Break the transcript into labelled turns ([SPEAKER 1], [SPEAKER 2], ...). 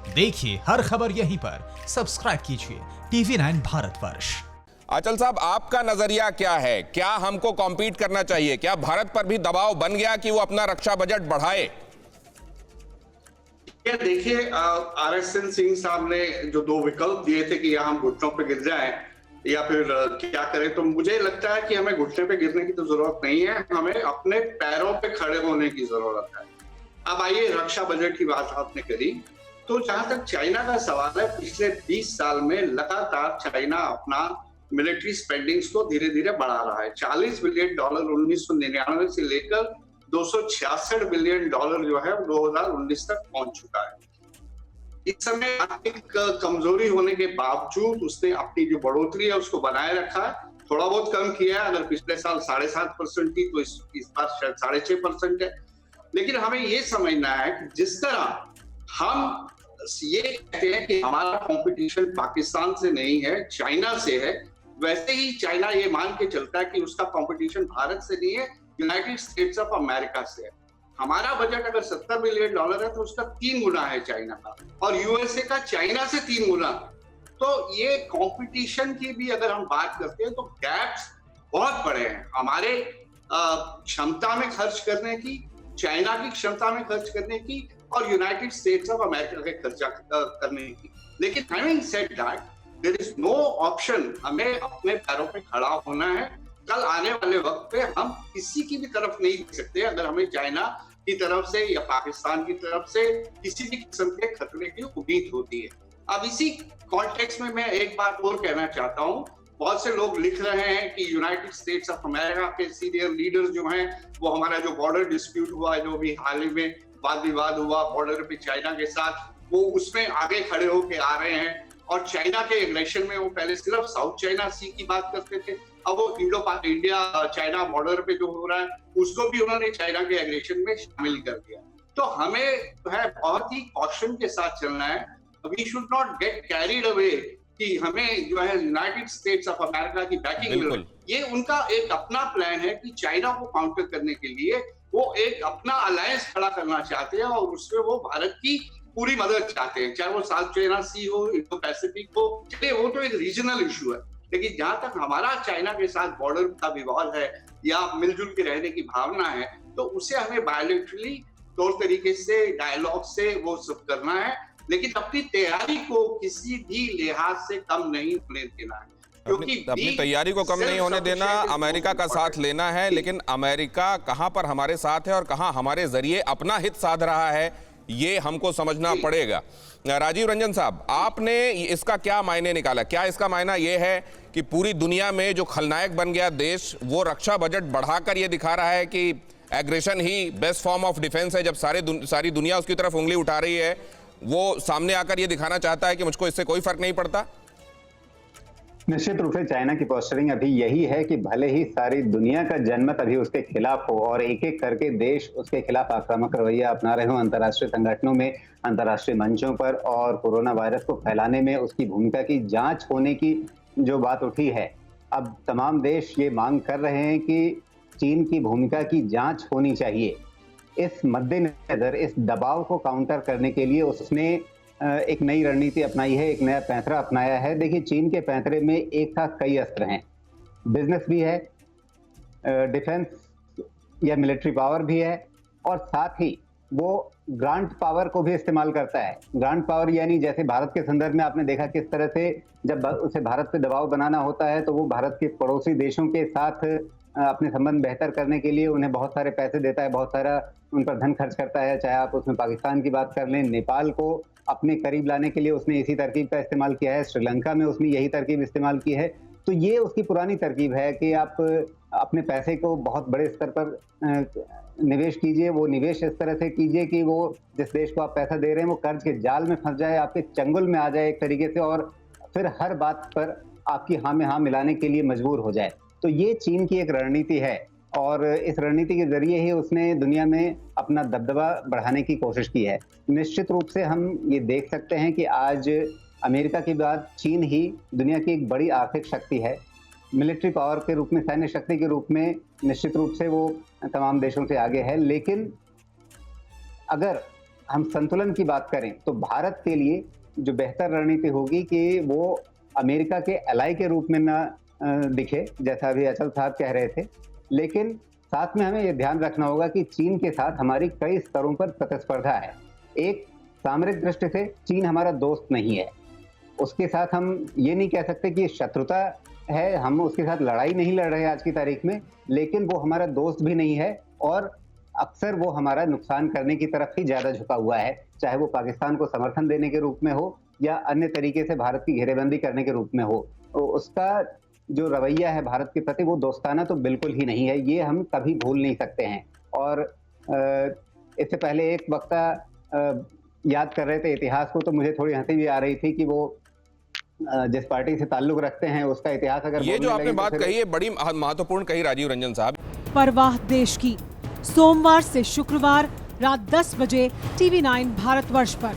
[SPEAKER 1] देखिए हर खबर यहीं पर, सब्सक्राइब कीजिए TV9 भारतवर्ष।
[SPEAKER 2] आंचल साहब, आपका नजरिया क्या है? क्या हमको कॉम्पीट करना चाहिए? क्या भारत पर भी दबाव बन गया कि वो अपना रक्षा बजट बढ़ाए?
[SPEAKER 3] देखिए, RSN सिंह साहब ने जो दो विकल्प दिए थे कि या हम घुटनों पे गिर जाएं या फिर क्या करें, तो मुझे लगता है कि हमें घुटने पे गिरने की तो जरूरत नहीं है, हमें अपने पैरों पे खड़े होने की जरूरत है। अब आइए, रक्षा बजट की बात आपने करी, तो जहां तक चाइना का सवाल है, पिछले 20 साल में लगातार चाइना अपना मिलिट्री स्पेंडिंग्स को धीरे धीरे बढ़ा रहा है। $40 बिलियन 1999 से लेकर $266 बिलियन जो है 2019 तक पहुंच चुका है। इस समय आर्थिक कमजोरी होने के बावजूद उसने अपनी जो बढ़ोतरी है उसको बनाए रखा है, थोड़ा बहुत कम किया है। अगर पिछले साल 7.5% थी तो इस बार शायद 6.5% है। लेकिन हमें ये समझना है कि जिस तरह हम ये कहते हैं कि हमारा कंपटीशन पाकिस्तान से नहीं है, चाइना से है, वैसे ही चाइना ये मान के चलता है कि उसका कंपटीशन भारत से नहीं है, यूनाइटेड स्टेट्स ऑफ अमेरिका से है। हमारा बजट अगर $70 बिलियन है तो उसका 3 गुना है चाइना का, और यूएसए का चाइना से 3 गुना। तो ये कंपटीशन की भी अगर हम बात करते हैं तो गैप्स बहुत बड़े हैं हमारे क्षमता में खर्च करने की, चाइना की क्षमता में खर्च करने की, और यूनाइटेड स्टेट्स ऑफ अमेरिका के खर्चा करने की। लेकिन having said that, there is no option, हमें अपने पैरों पे खड़ा होना है। कल आने वाले वक्त पे हम किसी की भी तरफ नहीं देख सकते अगर हमें चाइना की तरफ से या पाकिस्तान की तरफ से किसी भी किस्म के खतरे की उम्मीद होती है। अब इसी कॉन्टेक्स्ट में मैं एक बात और कहना चाहता हूँ। बहुत से लोग लिख रहे हैं कि यूनाइटेड स्टेट्स ऑफ अमेरिका के सीनियर लीडर्स जो हैं, वो हमारा जो बॉर्डर डिस्प्यूट हुआ, जो भी हाल ही में वाद विवाद हुआ बॉर्डर पे चाइना के साथ, वो उसमें आगे खड़े होके आ रहे हैं। और चाइना के एग्रेशन में वो पहले सिर्फ साउथ चाइना सी की बात करते थे, अब वो इंडिया चाइना बॉर्डर पे जो हो रहा है उसको भी उन्होंने चाइना के एग्रेशन में शामिल कर दिया। तो हमें जो है बहुत ही कॉशन के साथ चलना है। We should not get carried away कि हमें जो है यूनाइटेड स्टेट्स ऑफ अमेरिका की बैकिंग मिले। ये उनका एक अपना प्लान है कि चाइना को काउंटर करने के लिए वो एक अपना अलायंस खड़ा करना चाहते हैं, और उसमें वो भारत की पूरी मदद चाहते हैं, चाहे वो साउथ चाइना सी हो, इंडो पैसिफिक हो, चलिए वो तो एक रीजनल इशू है। लेकिन जहां तक हमारा चाइना के साथ बॉर्डर का विवाद है या मिलजुल के रहने की भावना है, तो उसे हमें बायोलेटरली तौर तरीके से, डायलॉग से वो सब करना है, लेकिन अपनी तैयारी को किसी भी लिहाज से कम नहीं होने देना है।
[SPEAKER 2] अपनी तैयारी को कम नहीं होने देना, अमेरिका का साथ लेना है। लेकिन अमेरिका कहां पर हमारे साथ है और कहां हमारे जरिए अपना हित साध रहा है, ये हमको समझना पड़ेगा। राजीव रंजन साहब, आपने इसका क्या मायने निकाला? क्या इसका मायना यह है कि पूरी दुनिया में जो खलनायक बन गया देश, वो रक्षा बजट बढ़ाकर ये दिखा रहा है कि aggression he best form of defence है? जब सारी दुनिया उसकी तरफ उंगली उठा रही है, वो सामने आकर ये दिखाना चाहता है कि मुझको इससे कोई फर्क नहीं पड़ता?
[SPEAKER 4] निश्चित रूप से चाइना की पोस्चरिंग अभी यही है कि भले ही सारी दुनिया का जनमत अभी उसके खिलाफ हो और एक एक करके देश उसके खिलाफ आक्रामक रवैया अपना रहे हो अंतर्राष्ट्रीय संगठनों में, अंतर्राष्ट्रीय मंचों पर, और कोरोना वायरस को फैलाने में उसकी भूमिका की जांच होने की जो बात उठी है, अब तमाम देश ये मांग कर रहे हैं कि चीन की भूमिका की जांच होनी चाहिए। इस मद्देनजर इस दबाव को काउंटर करने के लिए उसने एक नई रणनीति अपनाई है, एक नया पैंतरा अपनाया है। देखिए, चीन के पैंतरे में एक साथ कई अस्त्र हैं, बिजनेस भी है, डिफेंस या मिलिट्री पावर भी है, और साथ ही वो ग्रांट पावर को भी इस्तेमाल करता है। ग्रांट पावर यानी जैसे भारत के संदर्भ में आपने देखा किस तरह से जब उसे भारत पे दबाव बनाना होता है तो वो भारत के पड़ोसी देशों के साथ अपने संबंध बेहतर करने के लिए उन्हें बहुत सारे पैसे देता है, बहुत सारा उन पर धन खर्च करता है। चाहे आप उसमें पाकिस्तान की बात कर लें, नेपाल को अपने करीब लाने के लिए उसने इसी तरकीब का इस्तेमाल किया है, श्रीलंका में उसने यही तरकीब इस्तेमाल की है। तो ये उसकी पुरानी तरकीब है कि आप अपने पैसे को बहुत बड़े स्तर पर निवेश कीजिए, वो निवेश इस तरह से कीजिए कि वो जिस देश को आप पैसा दे रहे हैं वो कर्ज के जाल में फंस जाए, आपके चंगुल में आ जाए एक तरीके से, और फिर हर बात पर आपकी हाँ में हाँ मिलाने के लिए मजबूर हो जाए। तो ये चीन की एक रणनीति है, और इस रणनीति के जरिए ही उसने दुनिया में अपना दबदबा बढ़ाने की कोशिश की है। निश्चित रूप से हम ये देख सकते हैं कि आज अमेरिका के बाद चीन ही दुनिया की एक बड़ी आर्थिक शक्ति है। मिलिट्री पावर के रूप में, सैन्य शक्ति के रूप में निश्चित रूप से वो तमाम देशों से आगे है। लेकिन अगर हम संतुलन की बात करें तो भारत के लिए जो बेहतर रणनीति होगी कि वो अमेरिका के एलाई के रूप में ना दिखे, जैसा अभी अचल साहब कह रहे थे, लेकिन साथ में हमें ये ध्यान रखना होगा कि चीन के साथ हमारी कई स्तरों पर प्रतिस्पर्धा है। एक, सामरिक दृष्टि से चीन हमारा दोस्त नहीं है, उसके साथ हम ये नहीं कह सकते कि शत्रुता है, हम उसके साथ लड़ाई नहीं लड़ रहे आज की तारीख में, लेकिन वो हमारा दोस्त भी नहीं है और अक्सर वो हमारा नुकसान करने की तरफ ही ज्यादा झुका हुआ है, चाहे वो पाकिस्तान को समर्थन देने के रूप में हो या अन्य तरीके से भारत की घेरेबंदी करने के रूप में हो। तो उसका जो रवैया है भारत के प्रति वो दोस्ताना तो बिल्कुल ही नहीं है, ये हम कभी भूल नहीं सकते हैं। और इससे पहले एक वक्ता याद कर रहे थे इतिहास को, तो मुझे थोड़ी हंसी भी आ रही थी कि वो जिस पार्टी से ताल्लुक रखते हैं उसका इतिहास अगर
[SPEAKER 2] ये जो आपने बात
[SPEAKER 4] तो
[SPEAKER 2] कही है बड़ी महत्वपूर्ण कही राजीव रंजन साहब।
[SPEAKER 5] परवाह देश की, सोमवार से शुक्रवार रात 10 बजे TV9 भारतवर्ष पर।